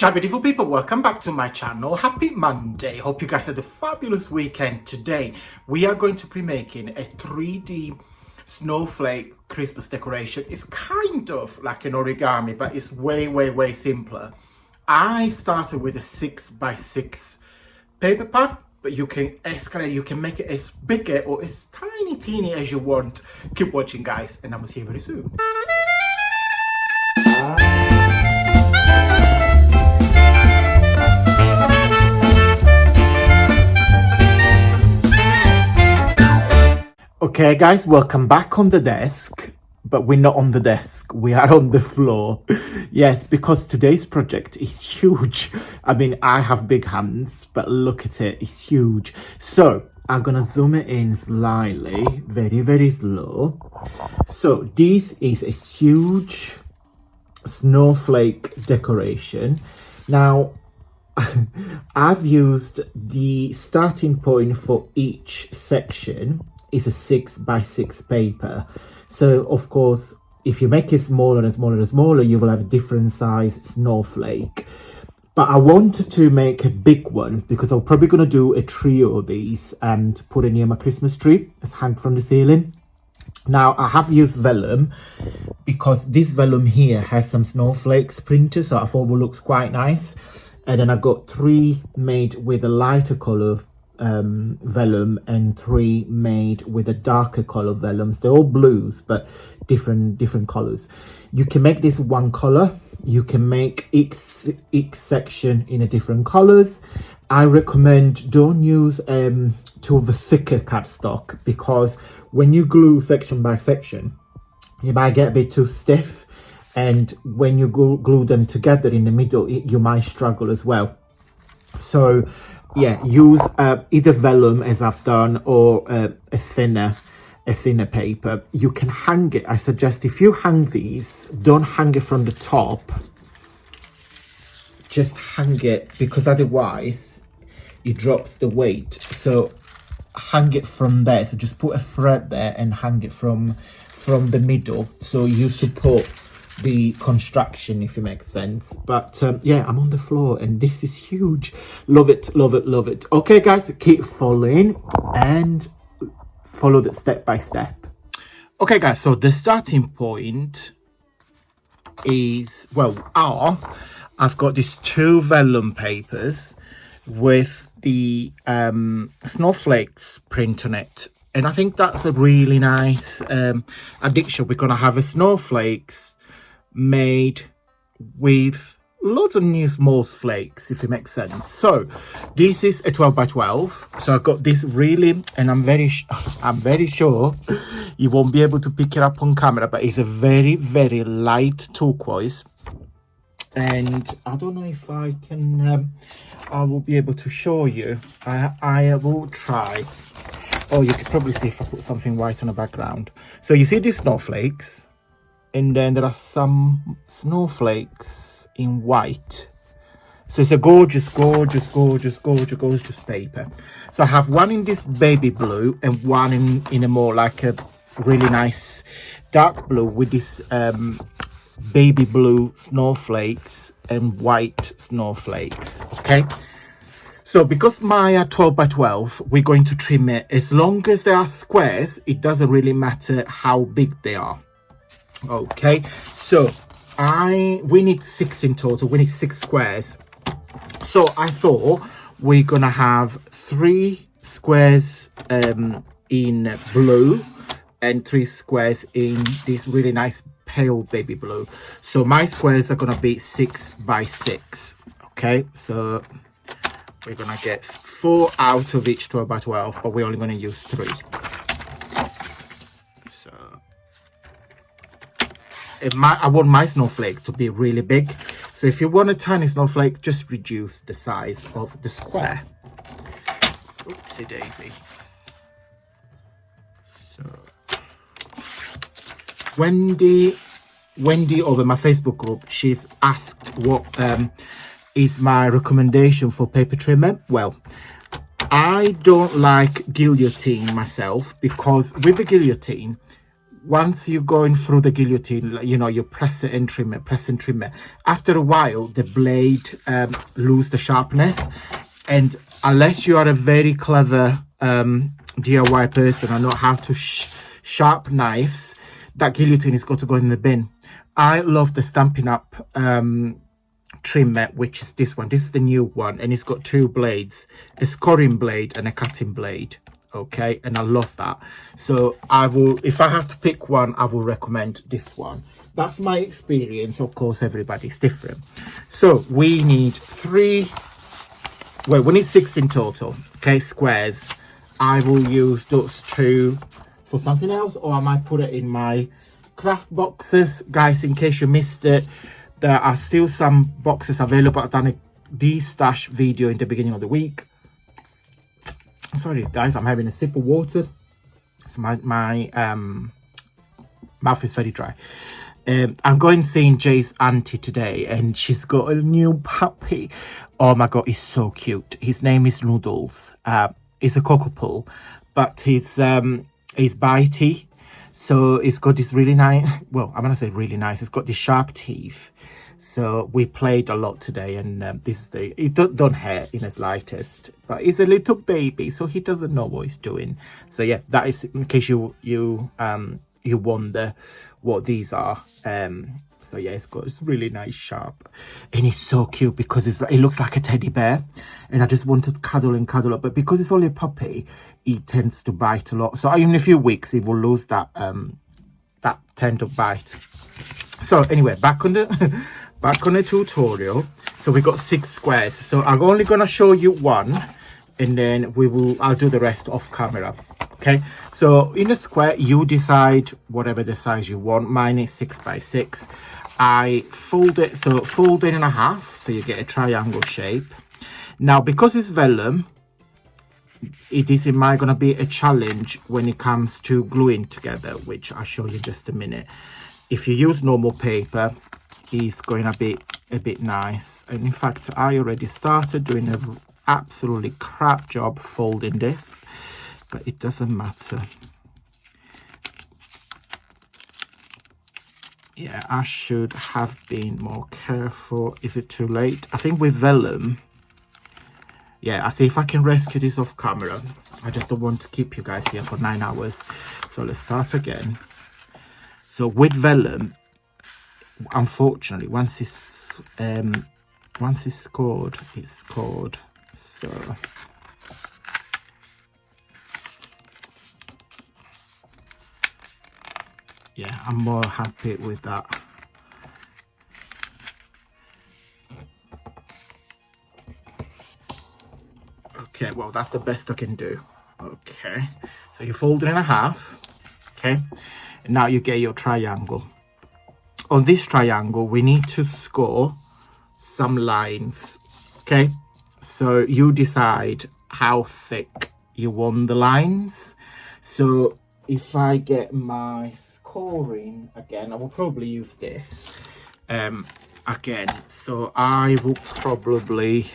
Ciao beautiful people, welcome back to my channel. Happy Monday. Hope you guys had a fabulous weekend. Today we are going to be making a 3D snowflake Christmas decoration. It's kind of like an origami, but it's way simpler. I started with a 6x6 paper pad, but you can escalate, you can make it as bigger or as teeny as you want. Keep watching guys, and I will see you very soon. Okay guys, welcome back on the desk, but we're not on the desk, we are on the floor. Yes, because today's project is huge. I mean, I have big hands, but look at it, it's huge. So I'm gonna zoom it in slightly, very slow. So this is a huge snowflake decoration. Now I've used the starting point for each section is a 6x6 paper. So of course, if you make it smaller and smaller, you will have a different size snowflake. But I wanted to make a big one because I'm probably going to do a trio of these and put it near my Christmas tree as hang from the ceiling. Now I have used vellum because this vellum here has some snowflakes printed, so I thought it looks quite nice. And then I got 3 made with a lighter color vellum and 3 made with a darker color vellums. They're all blues but different colors. You can make this one color, you can make each section in a different colors. I recommend don't use two of the thicker cardstock, because when you glue section by section you might get a bit too stiff, and when you glue them together in the middle you might struggle as well. So yeah, use either vellum as I've done, or a thinner paper. You can hang it. I suggest if you hang these, don't hang it from the top, just hang it, because otherwise it drops the weight. So hang it from there. So just put a thread there and hang it from the middle, so you support the construction, if it makes sense. But yeah, I'm on the floor and this is huge. Love it. Okay guys, keep following and follow the step by step. Okay guys, so the starting point is, well, I've got these 2 vellum papers with the snowflakes print on it, and I think that's a really nice addition. We're gonna have a snowflakes made with lots of new small flakes, if it makes sense. So this is a 12x12, so I got this really, and I'm very sure you won't be able to pick it up on camera, but it's a very light turquoise, and I don't know if I can I will be able to show you. I will try. Oh, you could probably see if I put something white on the background. So you see these snowflakes, and then there are some snowflakes in white. So it's a gorgeous paper. So I have one in this baby blue and one in a more like a really nice dark blue with this baby blue snowflakes and white snowflakes. Okay, so because my 12x12, we're going to trim it. As long as they are squares, it doesn't really matter how big they are. Okay, so we need 6 in total. We need 6 squares. So I thought we're gonna have 3 squares in blue and 3 squares in this really nice pale baby blue. So my squares are gonna be 6x6. Okay, so we're gonna get 4 out of each 12x12, but we're only gonna use 3. So I want my snowflake to be really big, so if you want a tiny snowflake, just reduce the size of the square. Oopsie daisy. So Wendy over my Facebook group, she's asked what is my recommendation for paper trimmer. Well, I don't like guillotine myself, because with the guillotine once you're going through the guillotine, you know, you press it and trim it, press and trim it. After a while, the blade lose the sharpness, and unless you are a very clever DIY person and know how to sharp knives, that guillotine is going to go in the bin. I love the Stampin' Up trimmer, which is this one. This is the new one, and it's got two blades, a scoring blade and a cutting blade. Okay, and I love that. So I will, if I have to pick one, I will recommend this one. That's my experience. Of course, everybody's different. So we need we need 6 in total. Okay, squares. I will use those 2 for something else, or I might put it in my craft boxes. Guys, in case you missed it, there are still some boxes available. I've done a de-stash video in the beginning of the week. Sorry guys, I'm having a sip of water. So my mouth is very dry. I'm going seeing Jay's auntie today, and she's got a new puppy. Oh my god, he's so cute. His name is Noodles. He's a cockapoo, but he's bitey. So he's got this really nice, well, I'm gonna say really nice, he's got these sharp teeth. So we played a lot today, and this is he don't hurt in the slightest, but he's a little baby, so he doesn't know what he's doing. So yeah, that is in case you wonder what these are. So yeah, it's really nice, sharp, and it's so cute because it looks like a teddy bear, and I just want to cuddle and cuddle up. But because it's only a puppy, he tends to bite a lot. So in a few weeks, he will lose that tend to bite. So anyway, back on the tutorial. So we got 6 squares. So I'm only gonna show you one, and then I'll do the rest off camera. Okay, so in a square, you decide whatever the size you want. Mine is 6 by 6. I fold it, so fold it in a half, so you get a triangle shape. Now, because it's vellum, it is gonna be a challenge when it comes to gluing together, which I'll show you in just a minute. If you use normal paper, it's going to be a bit nice. And in fact, I already started doing an absolutely crap job folding this, but it doesn't matter. Yeah, I should have been more careful. Is it too late? I think with vellum, yeah, I'll see if I can rescue this off camera. I just don't want to keep you guys here for 9 hours. So let's start again. So with vellum, unfortunately, once it's scored, it's scored. So yeah, I'm more happy with that. Okay, well, that's the best I can do. Okay, so you fold it in a half. Okay, and now you get your triangle. On this triangle, we need to score some lines. Okay, so you decide how thick you want the lines. So if I get my scoring again, I will probably use this again. So I will probably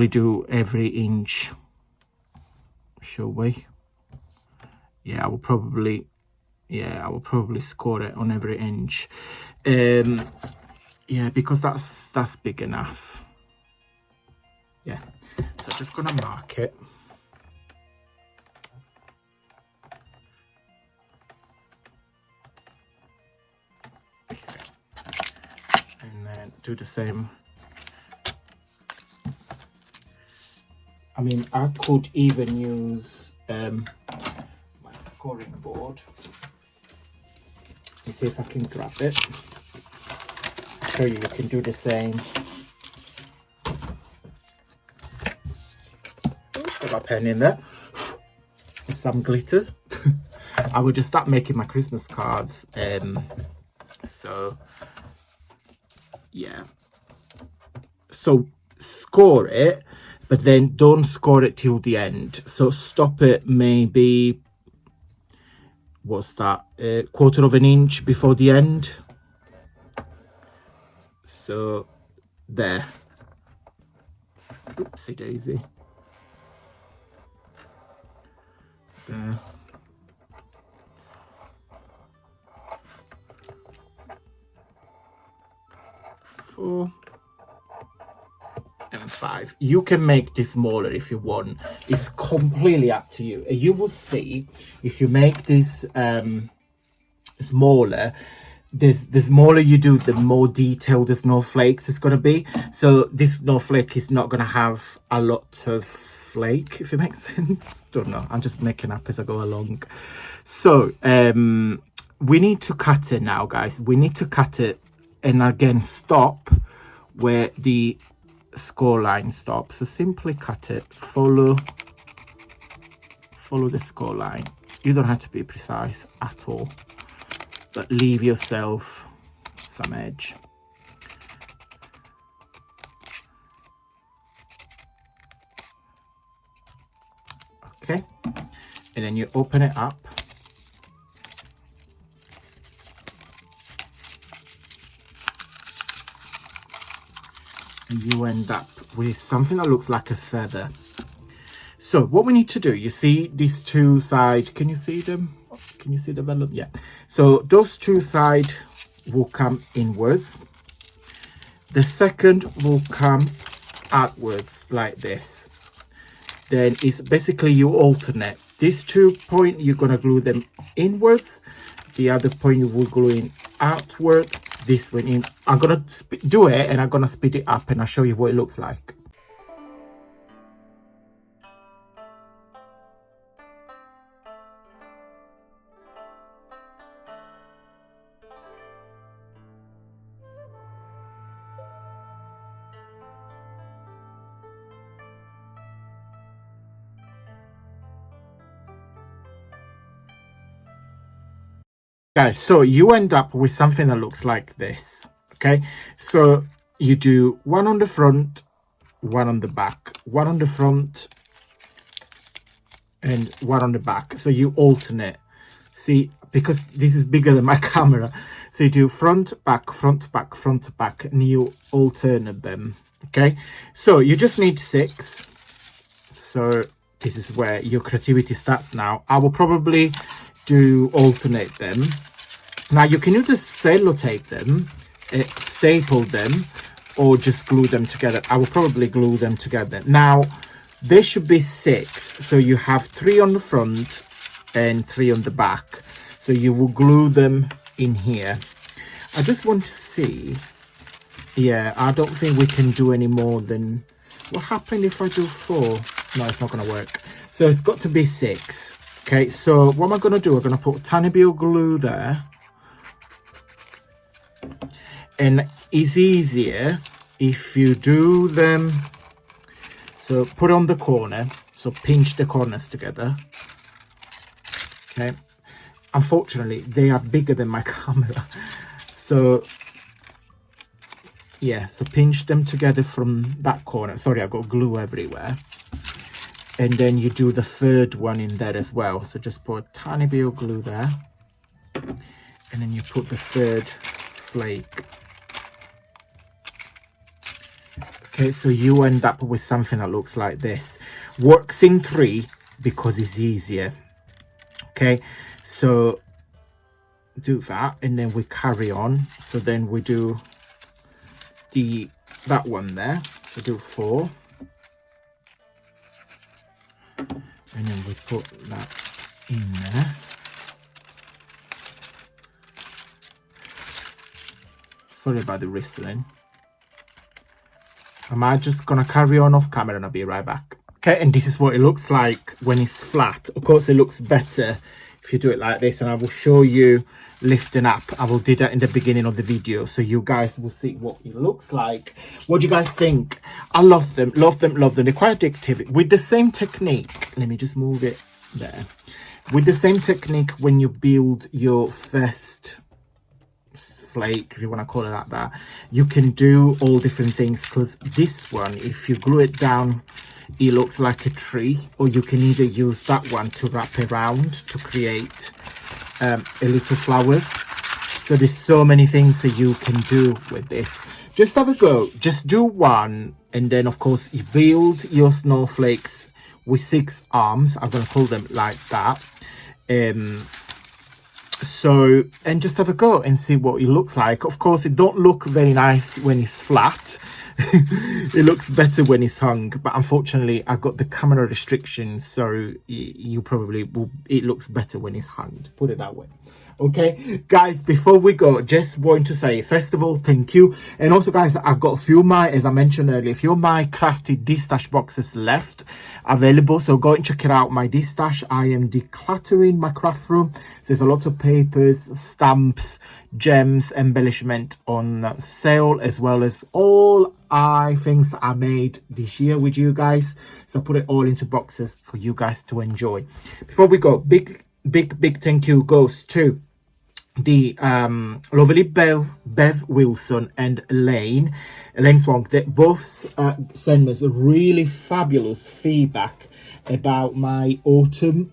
do every inch, shall we? Yeah, I will probably score it on every inch. Yeah, because that's big enough. Yeah, so just gonna mark it. And then do the same. I mean, I could even use my scoring board. Let's see if I can grab it. Show you can do the same. Got my pen in there. There's some glitter. I will just start making my Christmas cards. So yeah. So score it, but then don't score it till the end. So stop it maybe, what's that, a quarter of an inch before the end. So there. Oopsie daisy. there. 4 and 5. You can make this smaller if you want. It's completely up to you. You will see if you make this smaller, the smaller you do, the more detailed the snowflakes is going to be. So this snowflake is not going to have a lot of flake, if it makes sense. Don't know, I'm just making up as I go along. So we need to cut it now, guys. We need to cut it, and again stop where the score line stops. So simply cut it, follow the score line. You don't have to be precise at all, but leave yourself some edge. Okay, and then you open it up. And you end up with something that looks like a feather. So what we need to do, you see these two sides, can you see them? Can you see the vellum? Yeah. So those two sides will come inwards. The second will come outwards like this. Then it's basically you alternate. These 2 points, you're going to glue them inwards. The other point you will glue in outward. This one in. I'm going to do it, and I'm going to speed it up, and I'll show you what it looks like. Guys, so you end up with something that looks like this. Okay, so you do one on the front, one on the back, one on the front, and one on the back. So you alternate. See, because this is bigger than my camera, so you do front, back, front, back, front, back, and you alternate them. Okay, so you just need 6. So this is where your creativity starts now. I will probably do alternate them. Now you can either sellotape them, staple them, or just glue them together. I will probably glue them together. Now there should be 6, so you have 3 on the front and 3 on the back. So you will glue them in here. I just want to see. Yeah, I don't think we can do any more than. What happened if I do 4? No, it's not going to work. So it's got to be 6. Okay, so what am I going to do? I'm going to put a tiny bit of glue there. And it's easier if you do them. So put on the corner. So pinch the corners together. Okay. Unfortunately, they are bigger than my camera. So yeah, so pinch them together from that corner. Sorry, I've got glue everywhere. And then you do the third one in there as well. So just put a tiny bit of glue there. And then you put the third flake. Okay, so you end up with something that looks like this. Works in 3 because it's easier. Okay, so do that, and then we carry on. So then we do that one there. So do 4. And then we put that in there. Sorry about the whistling. Am I just gonna carry on off camera and I'll be right back? Okay, and this is what it looks like when it's flat. Of course, it looks better if you do it like this, and I will show you lifting up. I will do that in the beginning of the video, so you guys will see what it looks like. What do you guys think? I love them, love them, love them. They're quite addictive. With the same technique, let me just move it there. With the same technique, when you build your first flake, if you want to call it that, you can do all different things, because this one, if you glue it down, it looks like a tree, or you can either use that one to wrap around to create a little flower. So there's so many things that you can do with this. Just have a go, just do one, and then of course you build your snowflakes with 6 arms. I'm gonna call them like that. So, and just have a go and see what it looks like. Of course, it don't look very nice when it's flat. It looks better when it's hung, but unfortunately I got the camera restrictions, so you probably will, it looks better when it's hung, put it that way. Okay guys, before we go, just want to say first of all thank you. And also guys, I've got a few of my, as I mentioned earlier, a few of my crafted D-stash boxes left available, so go and check it out. My D-stash, I am decluttering my craft room. So there's a lot of papers, stamps, gems, embellishment on sale, as well as all things that I made this year with you guys. So put it all into boxes for you guys to enjoy. Before we go, big thank you goes to the lovely Bev Wilson and Elaine Swank. They both sent us really fabulous feedback about my autumn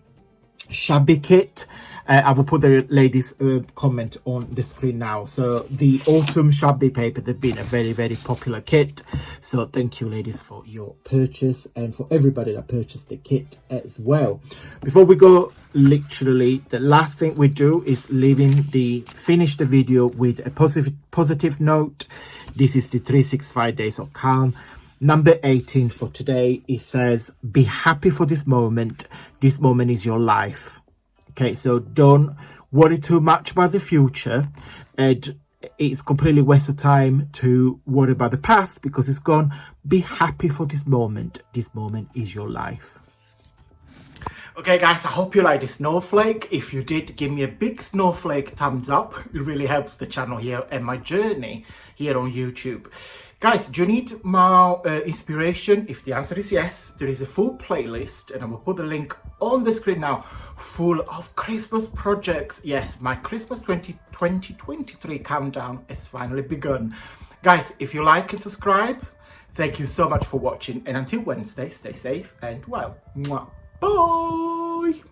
shabby kit. I will put the ladies' comment on the screen now. So the autumn shabby paper, they've been a very popular kit. So thank you ladies for your purchase, and for everybody that purchased the kit as well. Before we go, literally the last thing we do is finish the video with a positive note. This is the 365 days of calm. Number 18 for today. It says, be happy for this moment. This moment is your life. Okay, so don't worry too much about the future. And it's completely waste of time to worry about the past because it's gone. Be happy for this moment. This moment is your life. Okay guys, I hope you like the snowflake. If you did, give me a big snowflake thumbs up. It really helps the channel here and my journey here on YouTube. Guys, do you need more inspiration? If the answer is yes, there is a full playlist, and I will put the link on the screen now, full of Christmas projects. Yes, my Christmas 2023 countdown has finally begun. Guys, if you like and subscribe, thank you so much for watching, and until Wednesday, stay safe and well. Mwah. Bye!